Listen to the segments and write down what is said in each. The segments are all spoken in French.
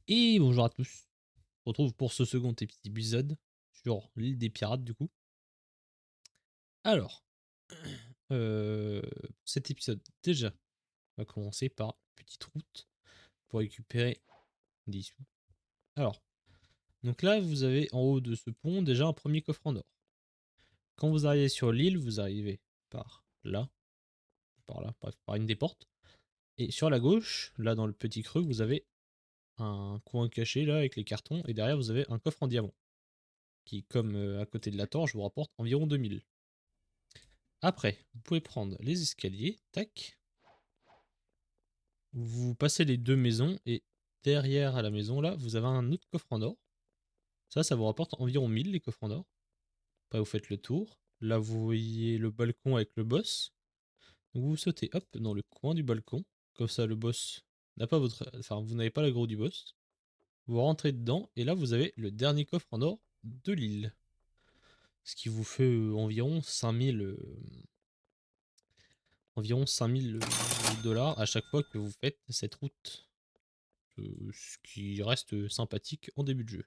Et bonjour à tous, on se retrouve pour ce second épisode sur l'île des pirates du coup. Alors, cet épisode déjà, on va commencer par une petite route pour récupérer des sous. Alors, donc là vous avez en haut de ce pont déjà un premier coffre en or. Quand vous arrivez sur l'île, vous arrivez par là, par là, bref, par une des portes. Et sur la gauche, là dans le petit creux, vous avez un coin caché là avec les cartons et derrière vous avez un coffre en diamant qui, comme à côté de la torche, vous rapporte environ 2000. Après, vous pouvez prendre les escaliers, tac. Vous passez les deux maisons et derrière à la maison là, vous avez un autre coffre en or. Ça vous rapporte environ 1000 les coffres en or. Après, vous faites le tour. Là, vous voyez le balcon avec le boss. Donc vous sautez hop dans le coin du balcon. Comme ça, le boss n'a pas votre. Enfin, vous n'avez pas l'aggro du boss. Vous rentrez dedans et là, vous avez le dernier coffre en or de l'île. Ce qui vous fait environ 5000 environ 5000 dollars à chaque fois que vous faites cette route. Ce qui reste sympathique en début de jeu.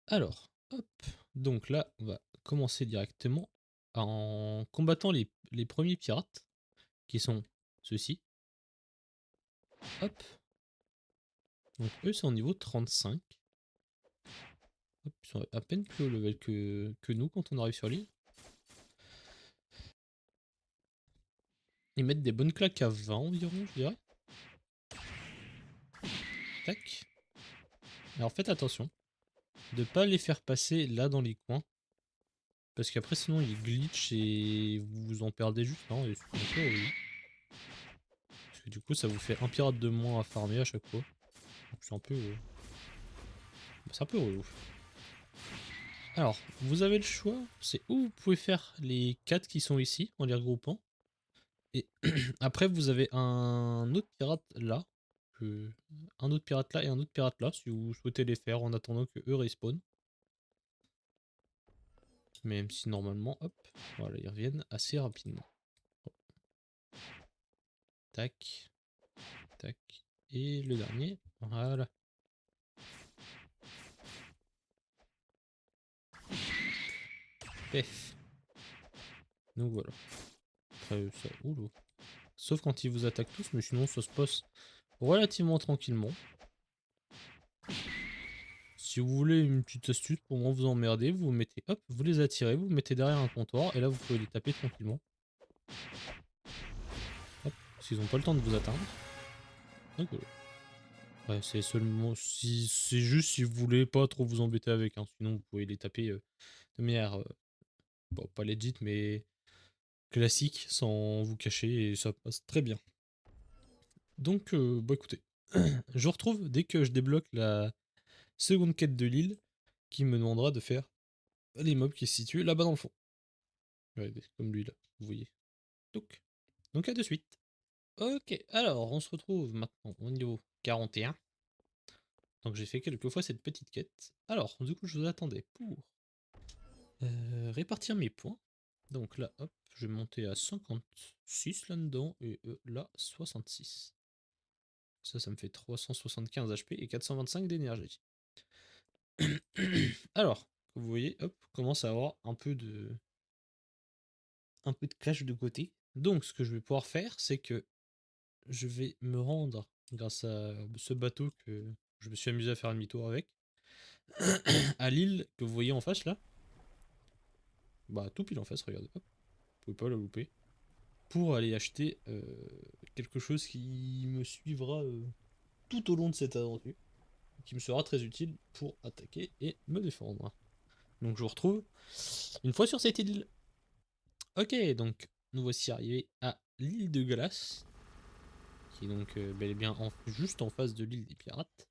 Alors, hop, donc là, on va commencer directement en combattant les premiers pirates, qui sont ceux-ci. Hop, donc eux, c'est au niveau 35. Hop, ils sont à peine plus haut level que nous quand on arrive sur l'île. Ils mettent des bonnes claques à 20 environ, je dirais. Tac. Alors faites attention de pas les faire passer là dans les coins. Parce qu'après, sinon, ils glitch et vous vous en perdez juste. Hein, et c'est un peu relou. Parce que du coup, ça vous fait un pirate de moins à farmer à chaque fois. Donc c'est un peu. C'est un peu relou. Alors, vous avez le choix. C'est où vous pouvez faire les 4 qui sont ici en les regroupant. Et après, vous avez un autre pirate là. Un autre pirate là et un autre pirate là. Si vous souhaitez les faire en attendant que eux respawn. Même si normalement, hop, voilà, ils reviennent assez rapidement. Hop. Tac, tac. Et le dernier, voilà. Pef. Donc voilà. Après ça, oulou. Sauf quand ils vous attaquent tous, mais sinon ça se passe relativement tranquillement. Si vous voulez une petite astuce pour moins vous emmerder, vous mettez, hop, vous les attirez, vous mettez derrière un comptoir, et là vous pouvez les taper tranquillement. Hop, parce qu'ils n'ont pas le temps de vous atteindre. Donc voilà. Ouais, c'est seulement si c'est juste si vous voulez pas trop vous embêter avec, hein. Sinon vous pouvez les taper de manière bon, pas legit mais classique sans vous cacher et ça passe très bien. Donc bah écoutez, je vous retrouve dès que je débloque la seconde quête de l'île qui me demandera de faire les mobs qui se situent là-bas dans le fond. Ouais, comme lui là, vous voyez. Donc à de suite. Ok, alors on se retrouve maintenant au niveau 41. Donc j'ai fait quelques fois cette petite quête. Alors, du coup, je vous attendais pour répartir mes points. Donc là, hop, je vais monter à 56 là-dedans et là, 66. Ça me fait 375 HP et 425 d'énergie. Alors, vous voyez, hop, commence à avoir un peu de cash de côté. Donc, ce que je vais pouvoir faire, c'est que je vais me rendre grâce à ce bateau que je me suis amusé à faire un demi-tour avec, à l'île que vous voyez en face là. Bah, tout pile en face, regardez, hop, vous pouvez pas la louper. Pour aller acheter quelque chose qui me suivra tout au long de cette aventure, qui me sera très utile pour attaquer et me défendre. Donc je vous retrouve une fois sur cette île. Ok, donc nous voici arrivés à l'île de glace, qui est donc bel et bien juste en face de l'île des pirates.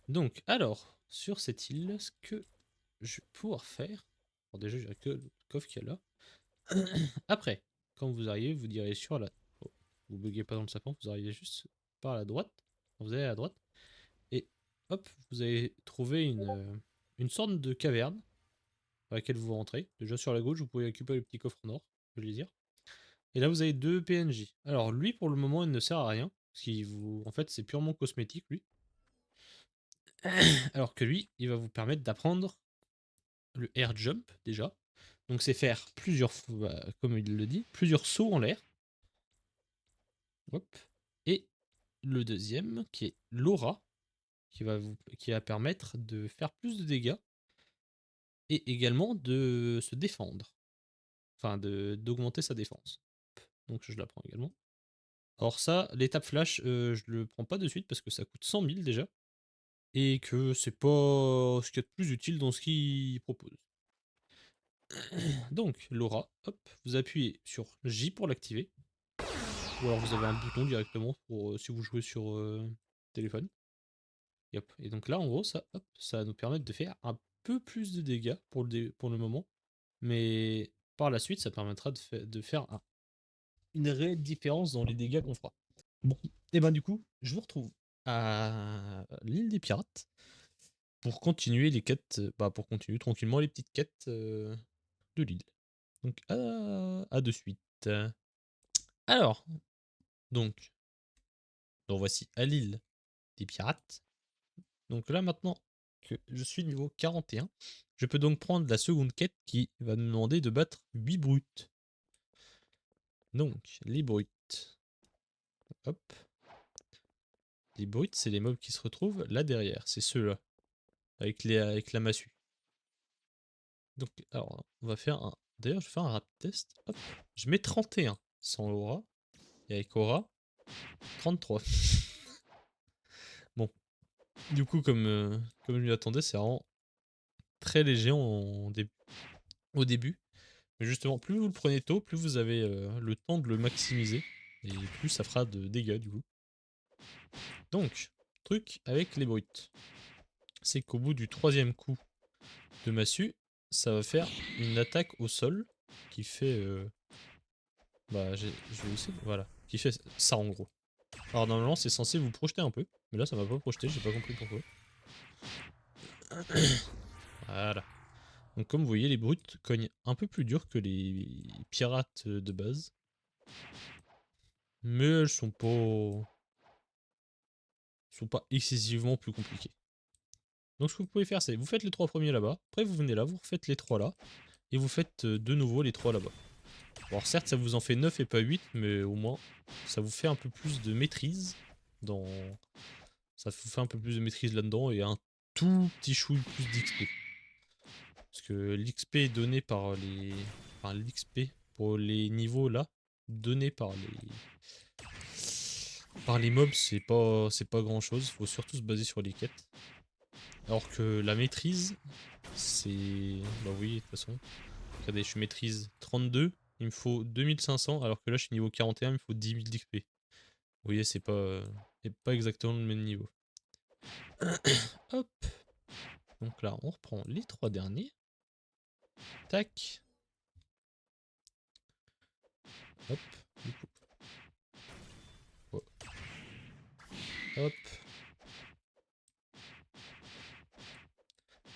Donc, alors, sur cette île, ce que je vais pouvoir faire. Alors, déjà, j'ai que le coffre qu'il y a là. Après, quand vous arrivez, vous direz sur la. Oh, vous buguez pas dans le sapin, vous arrivez juste par la droite. Vous allez à la droite. Et hop, vous allez trouver une sorte de caverne dans laquelle vous rentrez. Déjà sur la gauche, vous pouvez récupérer le petit coffre en or, je veux dire. Et là, vous avez deux PNJ. Alors, lui, pour le moment, il ne sert à rien. Parce qu'il vous. En fait, c'est purement cosmétique, lui. Alors que lui, il va vous permettre d'apprendre le air jump déjà. Donc c'est faire plusieurs, comme il le dit, plusieurs sauts en l'air. Hop. Et le deuxième, qui est l'aura, qui va permettre de faire plus de dégâts et également de se défendre. Enfin, d'augmenter sa défense. Donc je l'apprends également. Alors ça, l'étape flash, je le prends pas de suite parce que ça coûte 100 000 déjà. Et que c'est pas ce qu'il y a de plus utile dans ce qu'il propose. Donc, l'aura, hop, vous appuyez sur J pour l'activer. Ou alors vous avez un bouton directement pour si vous jouez sur téléphone. Et, hop. Et donc là, en gros, ça va nous permettre de faire un peu plus de dégâts pour le moment. Mais par la suite, ça permettra de faire une réelle différence dans les dégâts qu'on fera. Bon, et ben du coup, je vous retrouve à l'île des pirates pour continuer les quêtes, pour continuer tranquillement les petites quêtes de l'île. Donc à de suite. Alors, donc voici à l'île des pirates. Donc là maintenant que je suis niveau 41, je peux donc prendre la seconde quête qui va me demander de battre 8 brutes. Donc les brutes. Hop. Les brutes, c'est les mobs qui se retrouvent là derrière. C'est ceux-là. Avec la massue. Donc, alors, on va faire un. D'ailleurs, je vais faire un rapid test. Hop. Je mets 31 sans aura. Et avec aura, 33. Bon, du coup, comme je m'y attendais, c'est vraiment très léger au début. Mais justement, plus vous le prenez tôt, plus vous avez le temps de le maximiser. Et plus ça fera de dégâts, du coup. Donc, truc avec les brutes. C'est qu'au bout du troisième coup de massue, ça va faire une attaque au sol qui fait. Je vais essayer. Voilà. Qui fait ça en gros. Alors normalement c'est censé vous projeter un peu, mais là ça m'a pas projeté, j'ai pas compris pourquoi. Voilà. Donc comme vous voyez, les brutes cognent un peu plus dur que les pirates de base. Mais elles sont pas excessivement plus compliquées. Donc ce que vous pouvez faire, c'est vous faites les 3 premiers là-bas, après vous venez là, vous refaites les 3 là, et vous faites de nouveau les 3 là-bas. Bon, alors certes ça vous en fait 9 et pas 8, mais au moins ça vous fait un peu plus de maîtrise dans. Ça vous fait un peu plus de maîtrise là-dedans et un tout petit chouille plus d'XP. Parce que l'XP donné par les. Enfin, l'XP pour les niveaux là, donné par les mobs, c'est pas grand chose. Faut surtout se baser sur les quêtes. Alors que la maîtrise, c'est. Bah oui, de toute façon. Regardez, je maîtrise 32, il me faut 2500, alors que là je suis niveau 41, il me faut 10 000 d'XP. Vous voyez, c'est pas exactement le même niveau. Hop. Donc là, on reprend les 3 derniers. Tac. Hop. Du coup. Hop.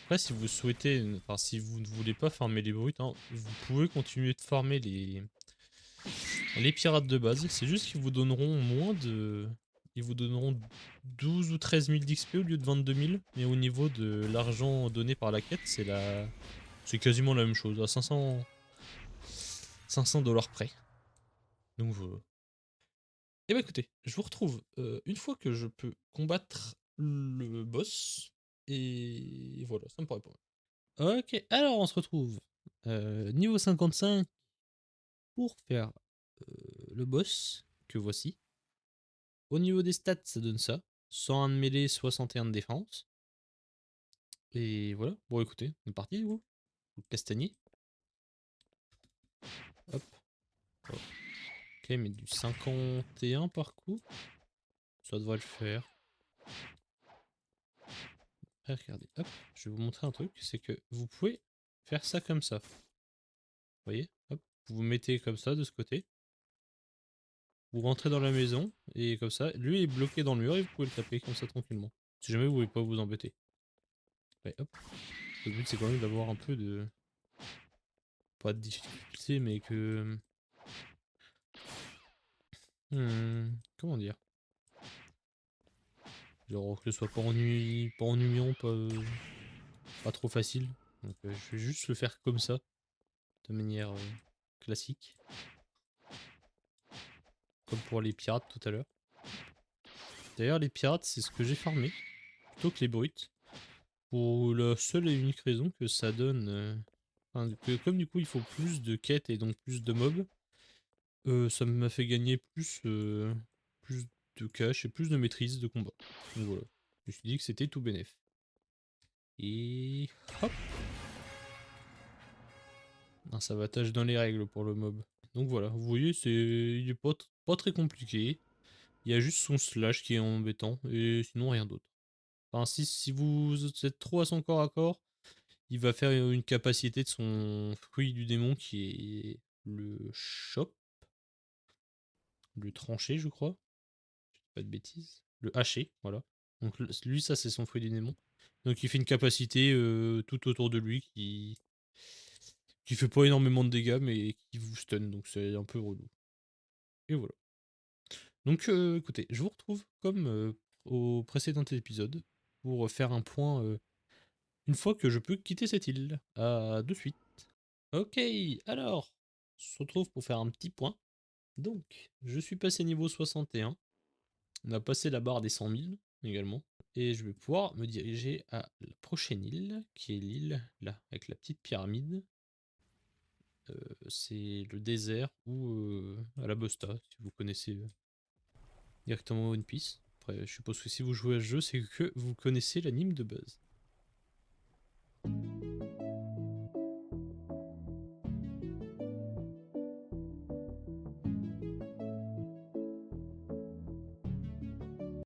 Après, si vous souhaitez, enfin, si vous ne voulez pas farmer les brutes, hein, vous pouvez continuer de farmer les pirates de base. C'est juste qu'ils vous donneront moins de. Ils vous donneront 12 ou 13 000 d'XP au lieu de 22 000. Mais au niveau de l'argent donné par la quête, c'est quasiment la même chose, à 500 dollars près. Donc voilà. Et bah écoutez, je vous retrouve une fois que je peux combattre le boss. Et voilà, ça me paraît pas mal. Ok, alors on se retrouve niveau 55 pour faire le boss que voici. Au niveau des stats, ça donne ça. 101 de mêlée, 61 de défense. Et voilà, bon écoutez, on est parti vous. Castagnier. Hop. Ok, mais du 51 par coup. Ça devrait le faire. Regardez, hop, je vais vous montrer un truc, c'est que vous pouvez faire ça comme ça. Vous voyez, hop, vous vous mettez comme ça de ce côté. Vous rentrez dans la maison, et comme ça, lui est bloqué dans le mur et vous pouvez le taper comme ça tranquillement. Si jamais vous voulez pas vous embêter. Ouais, hop. Le but c'est quand même d'avoir un peu de. Pas de difficulté, mais que. Comment dire? Genre que ce soit pas ennuyant, pas trop facile. Donc je vais juste le faire comme ça, de manière classique. Comme pour les pirates tout à l'heure. D'ailleurs les pirates c'est ce que j'ai farmé, plutôt que les brutes. Pour la seule et unique raison que ça donne... enfin, que comme du coup il faut plus de quêtes et donc plus de mobs, ça m'a fait gagner plus de cash et plus de maîtrise de combat. Donc voilà. Je me suis dit que c'était tout bénef. Et hop, un savatage dans les règles pour le mob. Donc voilà, vous voyez, il est pas très compliqué. Il y a juste son slash qui est embêtant et sinon rien d'autre. Enfin, si vous êtes trop à son corps à corps, il va faire une capacité de son fruit du démon qui est le chop, le tranché, je crois. Je dis pas de bêtises. Le haché, voilà. Donc lui, ça c'est son fruit du démon. Donc il fait une capacité tout autour de lui qui fait pas énormément de dégâts mais qui vous stun, donc c'est un peu relou. Et voilà. Donc écoutez, je vous retrouve comme au précédent épisode pour faire un point une fois que je peux quitter cette île. À de suite. Ok, alors, on se retrouve pour faire un petit point. Donc, je suis passé niveau 61. On a passé la barre des 100 000 également. Et je vais pouvoir me diriger à la prochaine île, qui est l'île là, avec la petite pyramide. C'est le désert ou à la Bosta, si vous connaissez directement One Piece. Après, je suppose que si vous jouez à ce jeu, c'est que vous connaissez l'anime de base.